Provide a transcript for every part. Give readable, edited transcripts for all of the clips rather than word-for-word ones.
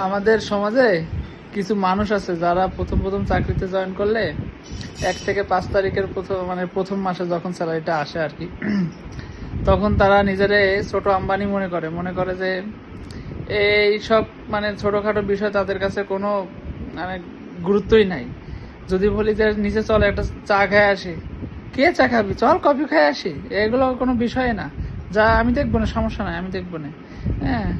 আমাদের সমাজে কিছু মানুষ আছে যারা প্রথম প্রথম চাকরিতে জয়েন করলে 1 থেকে 5 তারিখের প্রথম মাসে যখন স্যালারিটা আসে আর কি, তখন তারা নিজেরে ছোট আম্বানি মনে করে যে এই সব ছোটখাটো বিষয় তাদের কাছে কোনো গুরুত্বই নাই। যদি বলি যে নিচে চলে একটা চা খেয়ে আসি, কে চা খাবি, চল কফি খেয়ে আসি, এগুলো কোনো বিষয় না, যা আমি দেখবো না, সমস্যা নাই, আমি দেখবো না। হ্যাঁ,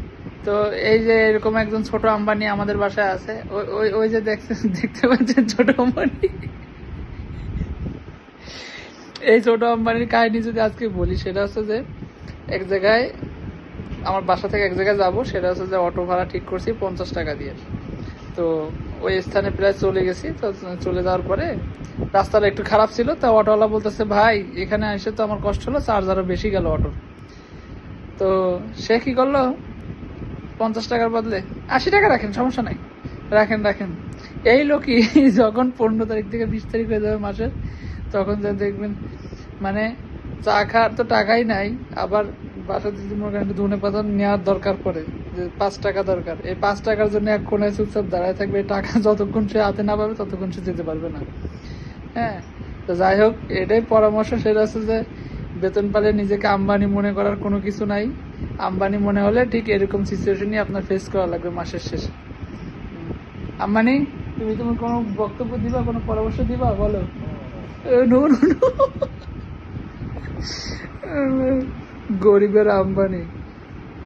তো এই যে এরকম একজন ছোট আম্বানি আমাদের বাসায় আছে, ওই যে দেখতে পাচ্ছেন ছোট আম্বানি। এই ছোট আম্বানির কাহিনী যদি আজকে বলি, সেটা হচ্ছে যে এক জায়গায়, আমার বাসা থেকে এক জায়গায় যাবো, সেটা হচ্ছে যে অটো ভাড়া ঠিক করছি 50 টাকা দিয়ে। তো ওই স্থানে প্রায় চলে গেছি। তো চলে যাওয়ার পরে রাস্তাটা একটু খারাপ ছিল, তা অটোওয়ালা বলতেছে, ভাই এখানে এসে তো আমার কষ্ট হলো, চার্জ আরো বেশি গেল অটোর। তো সে কি করলো, 50 টাকার বদলে 80 টাকা রাখেন, সমস্যা নাই, রাখেন। এই লোকই যখন 15 তারিখ থেকে 20 তারিখ হয়ে যাবে মাসের, তখন যা দেখবেন চা খাওয়ার তো টাকাই নাই, আবার বাসার যদি মনে করেন ধনে পাতা নেওয়ার দরকার পড়ে, যে 5 টাকা দরকার, এই 5 টাকার জন্য এক কোনায় চুপচাপ দাঁড়ায় থাকবে। এই টাকা যতক্ষণ সে হাতে না পাবে ততক্ষণ সে যেতে পারবে না। হ্যাঁ, তো যাই হোক, এটাই পরামর্শ। সেটা হচ্ছে যে বেতন পালে নিজেকে আম্বানি মনে করার কোনো কিছু নাই। আম্বানি মনে হলে ঠিক এরকম সিচুয়েশনই আপনার ফেস করা লাগবে মাসের শেষে। আম্বানি, তুমি কোনো বক্তব্য দিবা, কোনো পরামর্শ দিবা, বলো। নো নো নো, গরিবের আম্বানি।